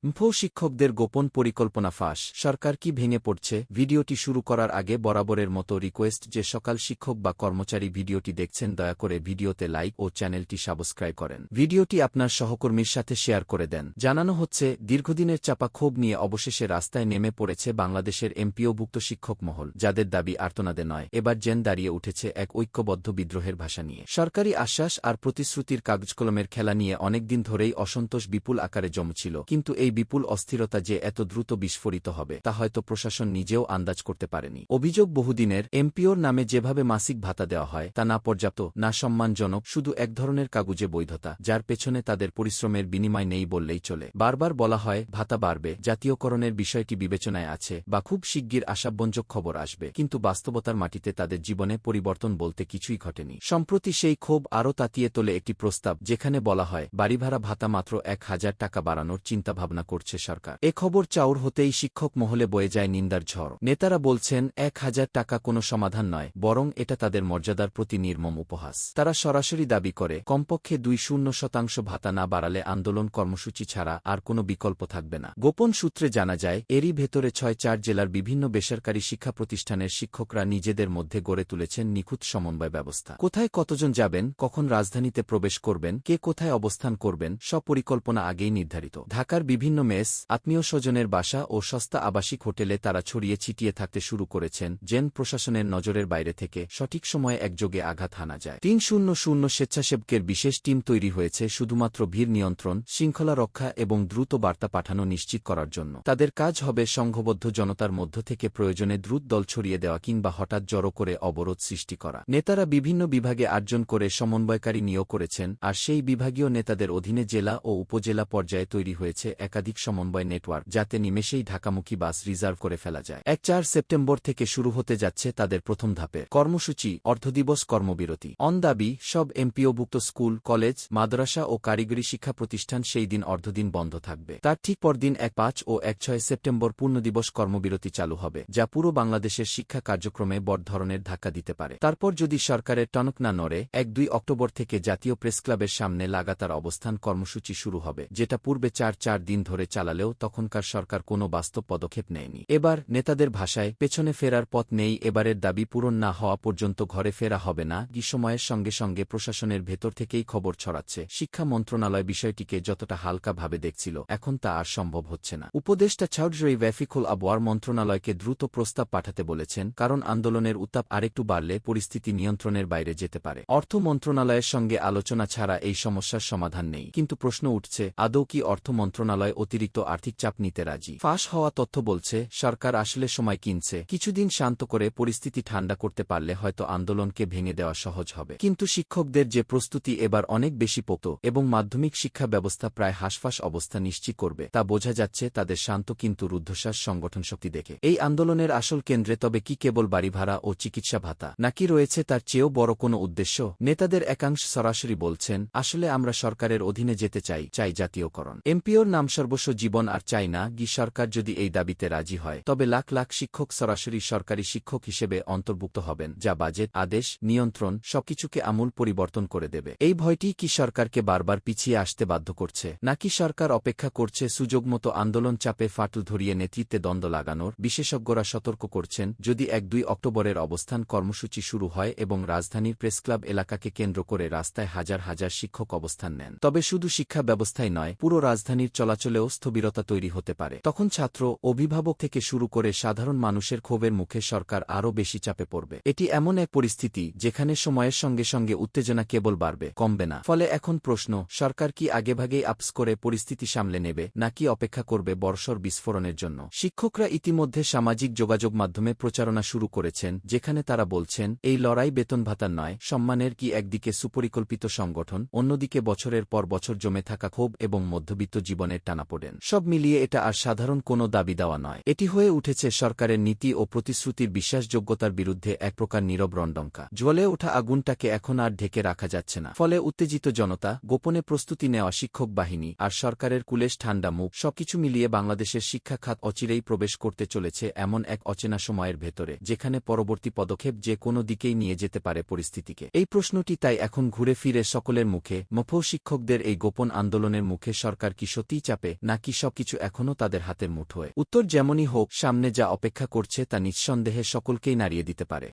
মফো শিক্ষকদের গোপন পরিকল্পনা ফাঁস, সরকার কি ভেঙে পড়ছে? ভিডিওটি শুরু করার আগে বরাবরের মতো রিকোয়েস্ট, যে সকাল শিক্ষক বা কর্মচারী ভিডিওটি দেখছেন দয়া করে ভিডিওতে লাইক ও চ্যানেলটি সাবস্ক্রাইব করেন। ভিডিওটি আপনার সহকর্মীর সাথে শেয়ার করে দেন। জানানো হচ্ছে, দীর্ঘদিনের চাপা ক্ষোভ নিয়ে অবশেষে রাস্তায় নেমে পড়েছে বাংলাদেশের এমপিওভুক্ত শিক্ষক মহল, যাদের দাবি আর্তনাদে নয়, এবার যেন দাঁড়িয়ে উঠেছে এক ঐক্যবদ্ধ বিদ্রোহের ভাষা নিয়ে। সরকারি আশ্বাস আর প্রতিশ্রুতির কাগজকলমের খেলা নিয়ে অনেকদিন ধরেই অসন্তোষ বিপুল আকারে জমছিল, কিন্তু এই বিপুল অস্থিরতা যে এত দ্রুত বিস্ফোরিত হবে তা হয়তো প্রশাসন নিজেও আন্দাজ করতে পারেনি। অভিযোগ বহুদিনের, এমপিওর নামে যেভাবে মাসিক ভাতা দেওয়া হয় তা না পর্যাপ্ত, না সম্মানজনক, শুধু এক ধরনের কাগুজে বৈধতা, যার পেছনে তাদের পরিশ্রমের বিনিময় নেই বললেই চলে। বারবার বলা হয় ভাতা বাড়বে, জাতীয়করণের বিষয়টি বিবেচনায় আছে, বা খুব শিগগির আশাব্যঞ্জক খবর আসবে, কিন্তু বাস্তবতার মাটিতে তাদের জীবনে পরিবর্তন বলতে কিছুই ঘটেনি। সম্প্রতি সেই ক্ষোভ আরও তাতিয়ে তোলে একটি প্রস্তাব, যেখানে বলা হয় বাড়িভাড়া ভাতা মাত্র ১,০০০ টাকা বাড়ানোর চিন্তাভাবনা করছে সরকার। এ খবর চাউর হতেই শিক্ষক মহলে বয়ে যায় নিন্দার ঝড়। নেতারা বলছেন ১,০০০ টাকা কোনো সমাধান নয়, বরং এটা তাদের মর্যাদার প্রতি নির্মম উপহাস। তারা সরাসরি দাবি করে কমপক্ষে ২.০% ভাতা না বাড়ালে আন্দোলন কর্মসূচি ছাড়া আর কোনো বিকল্প থাকবে না। গোপন সূত্রে জানা যায়, এরই ভেতরে ৬-৪ জেলার বিভিন্ন বেসরকারি শিক্ষা প্রতিষ্ঠানের শিক্ষকরা নিজেদের মধ্যে গড়ে তুলেছেন নিখুঁত সমন্বয় ব্যবস্থা। কোথায় কতজন যাবেন, কখন রাজধানীতে প্রবেশ করবেন, কে কোথায় অবস্থান করবেন, সব পরিকল্পনা আগেই নির্ধারিত। ঢাকার বিভিন্ন মেস, আত্মীয় স্বজনের বাসা ও সস্তা আবাসিক হোটেলে তারা ছড়িয়ে ছিটিয়ে থাকতে শুরু করেছেন, যেন প্রশাসনের নজরের বাইরে থেকে সঠিক সময়ে একযোগে আঘাত হানা যায়। ৩০০ স্বেচ্ছাসেবকের বিশেষ টিম তৈরি হয়েছে শুধুমাত্র ভিড় নিয়ন্ত্রণ, শৃঙ্খলা রক্ষা এবং দ্রুত বার্তা পাঠানো নিশ্চিত করার জন্য। তাদের কাজ হবে সংঘবদ্ধ জনতার মধ্য থেকে প্রয়োজনে দ্রুত দল ছড়িয়ে দেওয়া কিংবা হঠাৎ জড়ো করে অবরোধ সৃষ্টি করা। নেতারা বিভিন্ন বিভাগে ৮ জন করে সমন্বয়কারী নিয়োগ করেছেন, আর সেই বিভাগীয় নেতাদের অধীনে জেলা ও উপজেলা পর্যায়ে তৈরি হয়েছে একাধিক সমন্বয় নেটওয়ার্ক, যাতে নিমেষেই ঢাকামুখী বাস রিজার্ভ করে ফেলা যায়। ১-৪ সেপ্টেম্বর থেকে শুরু হতে যাচ্ছে তাদের প্রথম ধাপের কর্মসূচি, অর্ধদিবস কর্মবিরতি। অন দাবি, সব এমপিওভুক্ত স্কুল, কলেজ, মাদ্রাসা ও কারিগরি শিক্ষা প্রতিষ্ঠান সেই দিন অর্ধদিন বন্ধ থাকবে। তার ঠিক পরদিন ১-৫ ও ১-৬ সেপ্টেম্বর পূর্ণদিবস কর্মবিরতি চালু হবে, যা পুরো বাংলাদেশের শিক্ষা কার্যক্রমে বড় ধরনের ধাক্কা দিতে পারে। তারপর যদি সরকারের টনক না নড়ে, ১-২ অক্টোবর থেকে জাতীয় প্রেসক্লাবের সামনে লাগাতার অবস্থান কর্মসূচি শুরু হবে, যেটা পূর্বে ৪ দিন ধরে চালালেও তখনকার সরকার কোনো বাস্তব পদক্ষেপ নেয়নি। এবার নেতাদের ভাষায় পেছনে ফেরার পথ নেই, এবারের দাবি পূরণ না হওয়া পর্যন্ত ঘরে ফেরা হবে না। সময়ের সঙ্গে সঙ্গে প্রশাসনের ভেতর থেকেই খবর ছড়াচ্ছে, শিক্ষা মন্ত্রণালয় বিষয়টিকে যতটা হালকা ভাবে দেখছিল, এখন তা আর সম্ভব হচ্ছে না। উপদেষ্টা চৌধুরী ওয়াফিকুল আবওয়ার মন্ত্রণালয়কে দ্রুত প্রস্তাব পাঠাতে বলেছেন, কারণ আন্দোলনের উত্তাপ আরেকটু বাড়লে পরিস্থিতি নিয়ন্ত্রণের বাইরে যেতে পারে। অর্থ মন্ত্রণালয়ের সঙ্গে আলোচনা ছাড়া এই সমস্যার সমাধান নেই, কিন্তু প্রশ্ন উঠছে, আদৌ কি অর্থ মন্ত্রণালয় অতিরিক্ত আর্থিক চাপ নিতে রাজি? ফাঁস হওয়া তথ্য বলছে, সরকার আসলে সময় কিনছে। কিছুদিন শান্ত করে পরিস্থিতি ঠান্ডা করতে পারলে হয়তো আন্দোলনকে ভেঙে দেওয়া সহজ হবে। কিন্তু শিক্ষকদের যে প্রস্তুতি এবার অনেক বেশি পোক্ত, এবং মাধ্যমিক শিক্ষা ব্যবস্থা প্রায় হাসফাস অবস্থা নিশ্চিত করবে, তা বোঝা যাচ্ছে তাদের শান্ত কিন্তু রুদ্ধশ্বাস সংগঠন শক্তি দেখে। এই আন্দোলনের আসল কেন্দ্রে তবে কি কেবল বাড়ি ভাড়া ও চিকিৎসা ভাতা, নাকি রয়েছে তার চেয়েও বড় কোনো উদ্দেশ্য? নেতাদের একাংশ সরাসরি বলছেন, আসলে আমরা সরকারের অধীনে যেতে চাই, জাতীয়করণ। এমপিওর নাম সর্বস্ব জীবন আর চাই না। সরকার যদি এই দাবিতে রাজি হয়, তবে লাখ লাখ শিক্ষক সরাসরি সরকারি শিক্ষক হিসেবে অন্তর্ভুক্ত হবেন, যা বাজেট, আদেশ, নিয়ন্ত্রণ সবকিছুকে আমূল পরিবর্তন করে দেবে। এই ভয়টি কি সরকারকে বারবার পিছিয়ে আসতে বাধ্য করছে, নাকি সরকার অপেক্ষা করছে সুযোগমতো আন্দোলন চাপে ফাটল ধরিয়ে নেতৃত্বে দ্বন্দ্ব লাগানোর? বিশেষজ্ঞরা সতর্ক করছেন, যদি ১-২ অক্টোবরের অবস্থান কর্মসূচি শুরু হয় এবং রাজধানীর প্রেসক্লাব এলাকাকে কেন্দ্র করে রাস্তায় হাজার হাজার শিক্ষক অবস্থান নেন, তবে শুধু শিক্ষা ব্যবস্থাই নয়, পুরো রাজধানীর চলাচলেও স্থবিরতা তৈরি হতে পারে। তখন ছাত্র, অভিভাবক থেকে শুরু করে সাধারণ মানুষের ক্ষোভের মুখে সরকার আরও বেশি চাপে পড়বে। এটি এমন এক পরিস্থিতি যেখানে সময়ের সঙ্গে সঙ্গে উত্তেজনা কেবল বাড়বে, কমবে না। ফলে এখন প্রশ্ন, সরকার কি আগেভাগেই আপস করে পরিস্থিতি সামলে নেবে, নাকি অপেক্ষা করবে বর্ষর বিস্ফোরণের জন্য? শিক্ষকরা ইতিমধ্যে সামাজিক যোগাযোগ মাধ্যমে প্রচারণা শুরু করেছেন, যেখানে তারা বলছেন, এই লড়াই বেতন ভাতার নয়, সম্মানের। কি একদিকে সুপরিকল্পিত সংগঠন, অন্যদিকে বছরের পর বছর জমে থাকা ক্ষোভ এবং মধ্যবিত্ত জীবনের টানাপোড়েন। সব মিলিয়ে এটা আর সাধারণ কোনো দাবি দেওয়া নয়, এটি হয়ে উঠেছে সরকারের নীতি ও প্রতিশ্রুতির বিশ্বাসযোগ্যতার বিরুদ্ধে এক প্রকার নীরব রণডঙ্কা। জ্বলে ওঠা আগুনটাকে এখন আর ঢেকে রাখা যাচ্ছে না। ফলে উত্তেজিত জনতা, গোপনে প্রস্তুতি নেওয়া শিক্ষক বাহিনী আর সরকারের কুলেশ ঠান্ডা মুখ, সবকিছু মিলিয়ে বাংলাদেশের শিক্ষা খাত অচিরেই প্রবেশ করতে চলেছে এমন এক অচেনা সময়ের ভেতরে, যেখানে পরবর্তী পদক্ষেপ যে কোনো দিকেই নিয়ে যেতে পারে পরিস্থিতিকে। এই প্রশ্নটি তাই এখন ঘুরে ফিরে সকলের মুখে, মফো শিক্ষকদের এই গোপন আন্দোলনের মুখে সরকার কি সত্যিই চাপে, হাতে, নাকি সবকিছু এখনও তাদের হাতের মুঠোয়? উত্তর যেমনই হোক, সামনে যা অপেক্ষা করছে তা নিঃসন্দেহে সকলকেই নাড়িয়ে দিতে পারে।